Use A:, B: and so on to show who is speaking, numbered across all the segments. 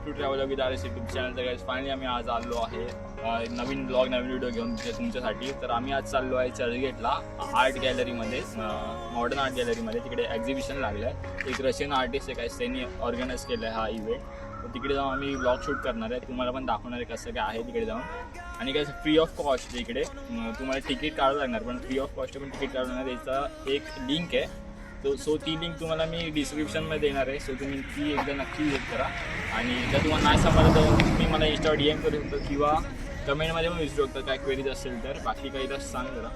A: To travel with R S YouTube channel. तर guys finally आम्ही आज आलो आहे नवीन ब्लॉग नवीन व्हिडिओ घेऊन तुमच्यासाठी. तर आम्ही आज चाललो आहे चर्चगेटला आर्ट गॅलरीमध्ये, मॉडर्न आर्ट गॅलरीमध्ये. तिकडे एक्झिबिशन लागलं आहे. एक रशियन आर्टिस्ट आहे काय त्यांनी ऑर्गनाईज केलं आहे हा इव्हेंट. तर तिकडे जाऊन आम्ही ब्लॉग शूट करणार आहे, तुम्हाला पण दाखवणार आहे कसं काय आहे तिकडे जाऊन. आणि काय फ्री ऑफ कॉस्ट इकडे तुम्हाला तिकीट काढावं लागणार, पण फ्री ऑफ कॉस्ट पण तिकीट काढणार. त्याचा एक लिंक आहे सो ती लिंक तुम्हाला मी डिस्क्रिप्शनमध्ये देणार आहे. सो तुम्ही ती एकदा नक्की विजिट करा. आणि जर तुम्हाला नाही समजलं तर तुम्ही मला इंस्टावर DM करू शकता किंवा कमेंटमध्ये पण विचारू शकता काय क्वेरीज असेल तर. बाकी काही तर सांग जरा.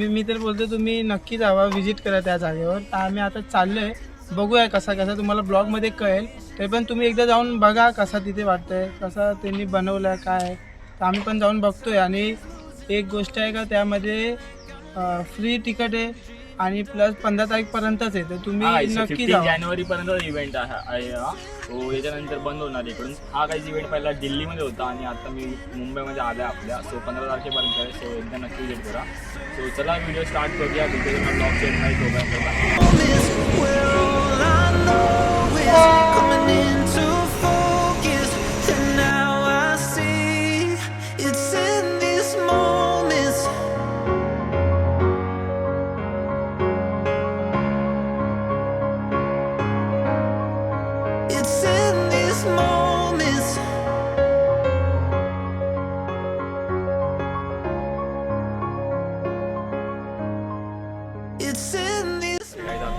B: मी तर बोलतो तुम्ही नक्की जावा, विजिट करा त्या जागेवर. तर आम्ही आता चाललो आहे, बघूया कसा तुम्हाला ब्लॉगमध्ये कळेल. तरी पण तुम्ही एकदा जाऊन बघा कसा तिथे वाटतंय, कसा त्यांनी बनवलं आहे काय. तर आम्ही पण जाऊन बघतोय. आणि एक गोष्ट आहे का त्यामध्ये फ्री तिकीट आहे आणि प्लस 15 तारीखपर्यंतच आहे. तर तुम्ही नक्की जा.
A: जानेवारीपर्यंत इव्हेंट आहे हा. तो याच्यानंतर बंद होणार इकडून. हा काही इव्हेंट पहिला दिल्लीमध्ये होता आणि आता मी मुंबईमध्ये आला आपल्या. सो 15 तारखेपर्यंत आहे. सो एकदा नक्की विजिट करा. सो चला व्हिडिओ स्टार्ट करूया. तिथे ब्लॉग सेट नाही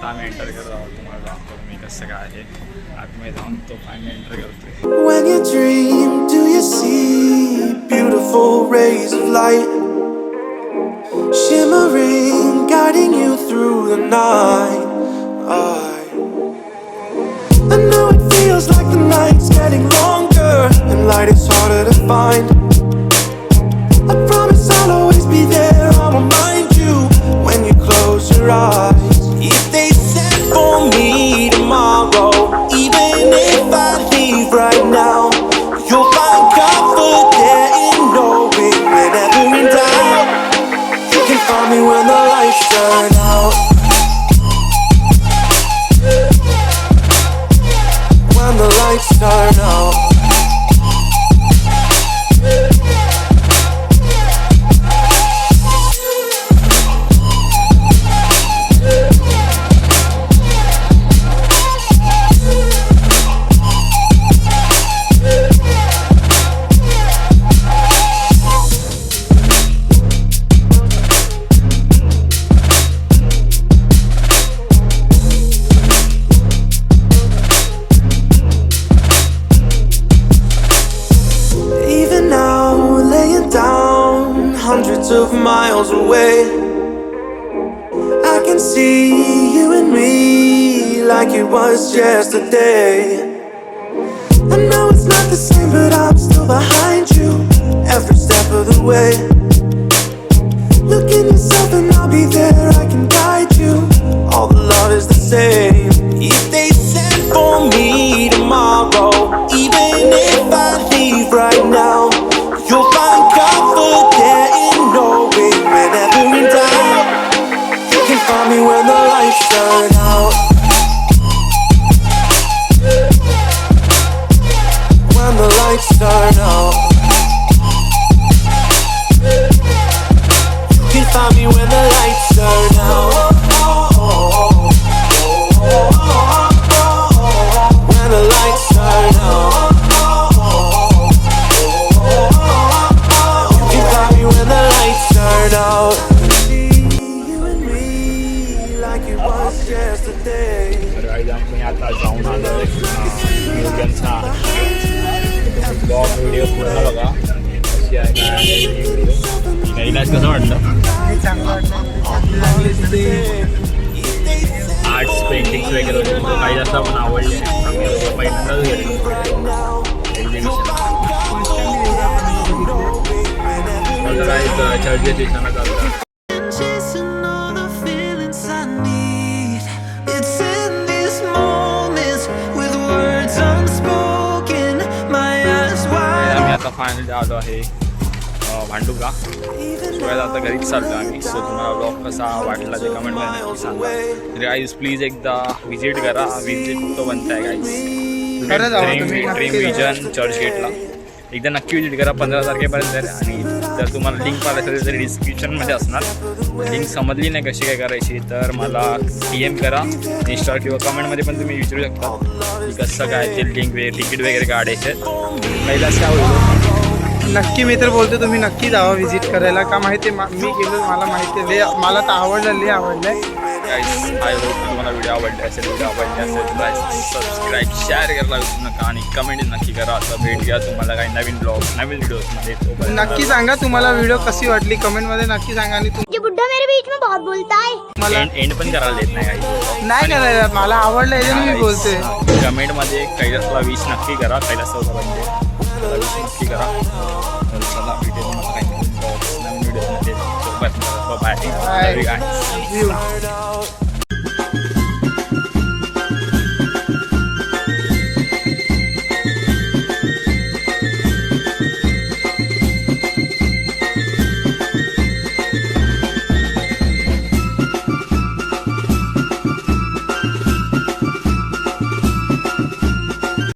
A: आम्ही एंटर करत आहोत. तुम्हाला दाखवतो मी कसं काय आहे आतमध्ये जाऊन. तो फायनली एंटर करतोय.
C: When you dream, do you see beautiful rays of light shimmering, guiding you through the night? I know it feels like the night's getting longer and light is harder to find. I promise I'll always be there, I'll remind you when you close your eyes. If they said for me tomorrow, even if I leave right now, you'll find comfort there in knowing whenever in doubt, you can find me when the lights turn out. When the lights turn out. Hundreds of miles away, I can see you and me like it was yesterday. I know it's not the same, but I'm still behind you every step of the way. Look in yourself and I'll be there, I can guide you. All the love is the same. If they said for me tomorrow, even if I leave right now, you'll find comfort there in knowing whenever in doubt, you can find me when the lights turn out. When the lights turn out, you can find me when the lights turn out. When the lights turn out.
A: तर काही आम्ही आता जाऊन आलो म्युझियमचा blog video पूर्ण बघा कशी आहे काय आहे व्हिडिओ. इलाज कसं वाटलं?
B: चांगलं वाटलं.
A: आर्ट्स पेंटिंग्स वगैरे होते काही जास्त पण आवडले. आम्ही पहिल्यांदाच गेलो एक्झिबिशन. काय चर्च स्टेशनला चालतं. आता फायनली आलो आहे भांडुपला. सो आता घरीच चाललो आम्ही. सो तुम्हाला ब्लॉग कसा वाटला ते कमेंटमध्ये नक्की सांगा. गाईज प्लीज एकदा विजिट करा. विजिट तो बनताय गाईज.
B: खरंच जावं तुम्ही,
A: ड्रीम
B: नक्की जावा.
A: विजन चर्चगेटला एकदा नक्की विजिट करा. 15 तारखेपर्यंत आहे. आणि जर तुम्हाला लिंक पाहिजे असेल तर डिस्क्रिप्शनमध्ये असणार. लिंक समजली नाही कशी काय करायची तर मला DM करा इंस्टा किंवा कमेंटमध्ये पण तुम्ही विचारू शकता की कसं काय ते लिंक वगैरे तिकीट वगैरे काढायचे. पहिलाच काय होतं
B: नक्की मी तर बोलतो तुम्ही नक्की जावा विजिट करायला. का माहिती आहे मी गेलो, मला माहिती आहे लय, मला तर आवडलं, लय आवडलं.
A: आय होप तुम्हाला व्हिडिओ आवडले असेल. व्हिडिओ आवडले असेल तर सबस्क्राईब शेअर करायला विसरू नका आणि कमेंट नक्की करा. आता भेट घ्या तुम्हाला काही नवीन ब्लॉग नवीन व्हिडिओजमध्ये. तोपर्यंत
B: नक्की सांगा तुम्हाला व्हिडिओ कशी वाटली, कमेंटमध्ये नक्की सांगा. आणि
D: ये बुड्ढा मेरे बीच में बहुत बोलता है.
B: तुम्हाला
A: एंड पण करायला देत नाही काही.
B: नाही करायला, मला आवडलं याच्याने मी बोलते.
A: कमेंटमध्ये कैलासला विश नक्की करा. कैलास चौधरी विश नक्की करा. तर चला व्हिडिओ मला काही नवीन ब्लॉग्स नवीन व्हिडिओमध्ये. बाय.
B: Bye.